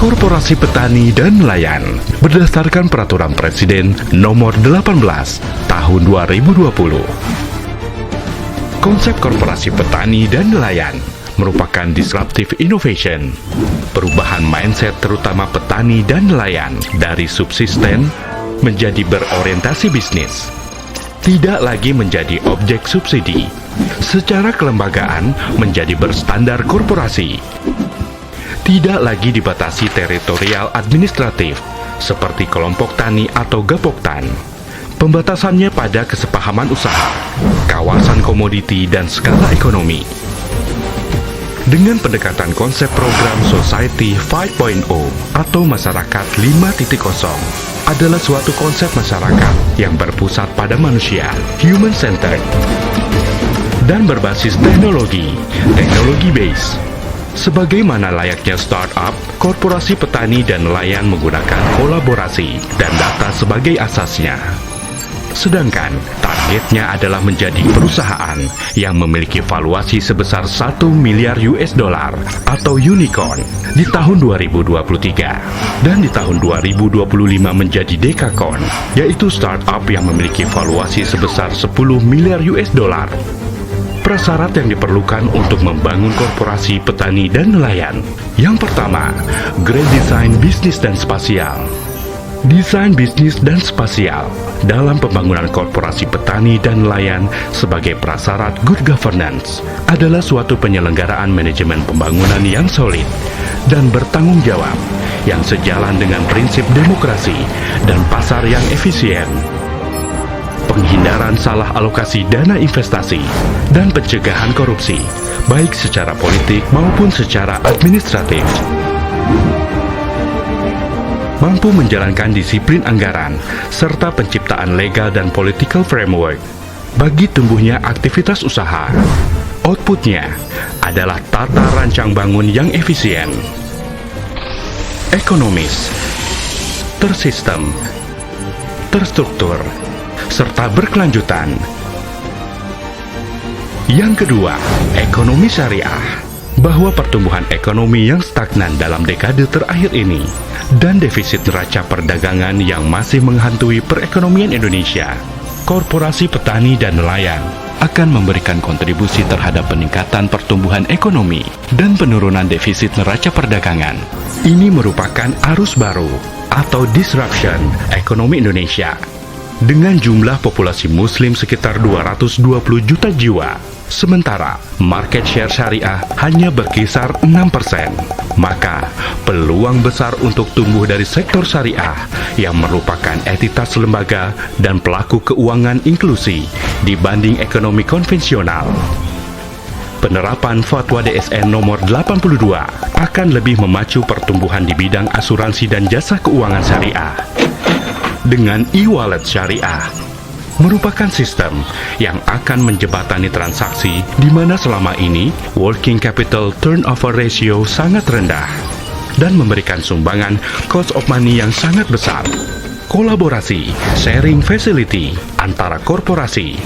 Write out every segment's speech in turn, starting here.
Korporasi Petani dan Nelayan berdasarkan Peraturan Presiden Nomor 18 Tahun 2020. Konsep Korporasi Petani dan Nelayan merupakan disruptive innovation, perubahan mindset terutama petani dan nelayan dari subsisten menjadi berorientasi bisnis. Tidak lagi menjadi objek subsidi, secara kelembagaan menjadi berstandar korporasi. Tidak lagi dibatasi teritorial administratif, seperti kelompok tani atau gapoktan. Pembatasannya pada kesepahaman usaha, kawasan komoditi, dan skala ekonomi. Dengan pendekatan konsep program Society 5.0 atau Masyarakat 5.0, adalah suatu konsep masyarakat yang berpusat pada manusia, human-centered, dan berbasis teknologi base. Sebagaimana layaknya startup, korporasi petani dan nelayan menggunakan kolaborasi dan data sebagai asasnya. Sedangkan targetnya adalah menjadi perusahaan yang memiliki valuasi sebesar 1 miliar US dollar atau unicorn di tahun 2023 dan di tahun 2025 menjadi dekakorn, yaitu startup yang memiliki valuasi sebesar 10 miliar US dollar. Prasyarat yang diperlukan untuk membangun korporasi petani dan nelayan. Yang pertama, Great Design Bisnis dan Spasial. Desain bisnis dan spasial dalam pembangunan korporasi petani dan nelayan sebagai prasyarat good governance adalah suatu penyelenggaraan manajemen pembangunan yang solid dan bertanggung jawab yang sejalan dengan prinsip demokrasi dan pasar yang efisien. Penghindaran salah alokasi dana investasi dan pencegahan korupsi, baik secara politik maupun secara administratif. Mampu menjalankan disiplin anggaran, serta penciptaan legal dan political framework bagi tumbuhnya aktivitas usaha. Outputnya adalah tata rancang bangun yang efisien, ekonomis, tersistem, terstruktur, serta berkelanjutan. Yang kedua, ekonomi syariah. Bahwa pertumbuhan ekonomi yang stagnan dalam dekade terakhir ini dan defisit neraca perdagangan yang masih menghantui perekonomian Indonesia, korporasi petani dan nelayan akan memberikan kontribusi terhadap peningkatan pertumbuhan ekonomi dan penurunan defisit neraca perdagangan. Ini merupakan arus baru atau disruption ekonomi Indonesia. Dengan jumlah populasi muslim sekitar 220 juta jiwa, sementara market share syariah hanya berkisar 6%, maka peluang besar untuk tumbuh dari sektor syariah yang merupakan entitas lembaga dan pelaku keuangan inklusi dibanding ekonomi konvensional. Penerapan Fatwa DSN nomor 82 akan lebih memacu pertumbuhan di bidang asuransi dan jasa keuangan syariah. Dengan e-wallet syariah merupakan sistem yang akan menjembatani transaksi di mana selama ini working capital turnover ratio sangat rendah dan memberikan sumbangan cost of money yang sangat besar. Kolaborasi sharing facility antara korporasi,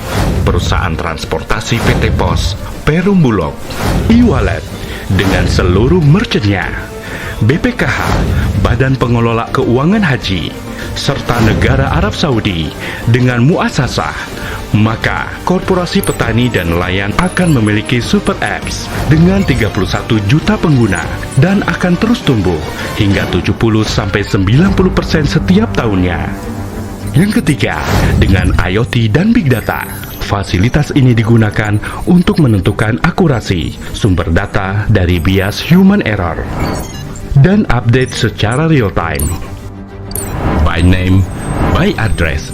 perusahaan transportasi PT Pos, Perum Bulog, e-wallet dengan seluruh merchantnya, BPKH, Badan Pengelola Keuangan Haji, serta negara Arab Saudi dengan muasasah, maka korporasi petani dan nelayan akan memiliki super apps dengan 31 juta pengguna dan akan terus tumbuh hingga 70-90% setiap tahunnya. Yang ketiga, dengan IoT dan Big Data. Fasilitas ini digunakan untuk menentukan akurasi sumber data dari bias human error dan update secara real time, by name, by address.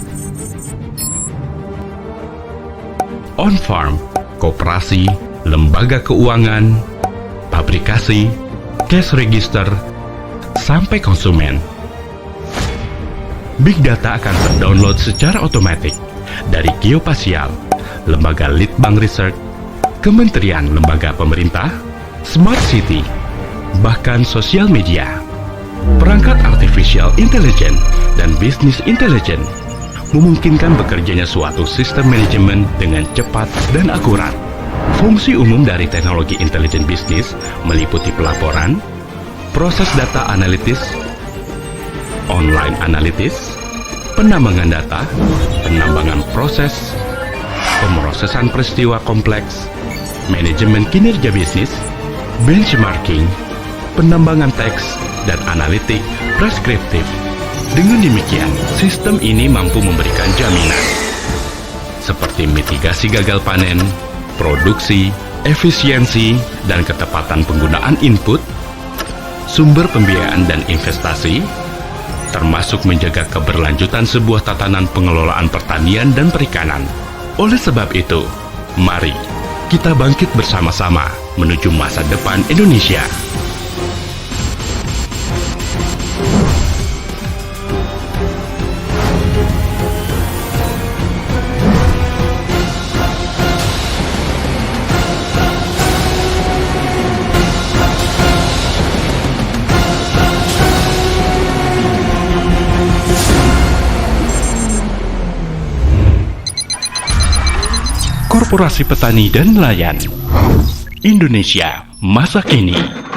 On-farm, koperasi, lembaga keuangan, pabrikasi, cash register, sampai konsumen. Big Data akan terdownload secara otomatis dari Geospasial, Lembaga Litbang Research, Kementerian Lembaga Pemerintah, Smart City, bahkan sosial media. Perangkat artificial intelligence dan business intelligence memungkinkan bekerjanya suatu sistem manajemen dengan cepat dan akurat. Fungsi umum dari teknologi intelijen bisnis meliputi pelaporan, proses data analitis, online analitis, penambangan data, penambangan proses, pemrosesan peristiwa kompleks, manajemen kinerja bisnis, benchmarking, penambangan teks, dan analitik preskriptif. Dengan demikian, sistem ini mampu memberikan jaminan seperti mitigasi gagal panen, produksi, efisiensi, dan ketepatan penggunaan input, sumber pembiayaan dan investasi, termasuk menjaga keberlanjutan sebuah tatanan pengelolaan pertanian dan perikanan. Oleh sebab itu, mari kita bangkit bersama-sama menuju masa depan Indonesia. Korporasi Petani dan Nelayan Indonesia Masa Kini.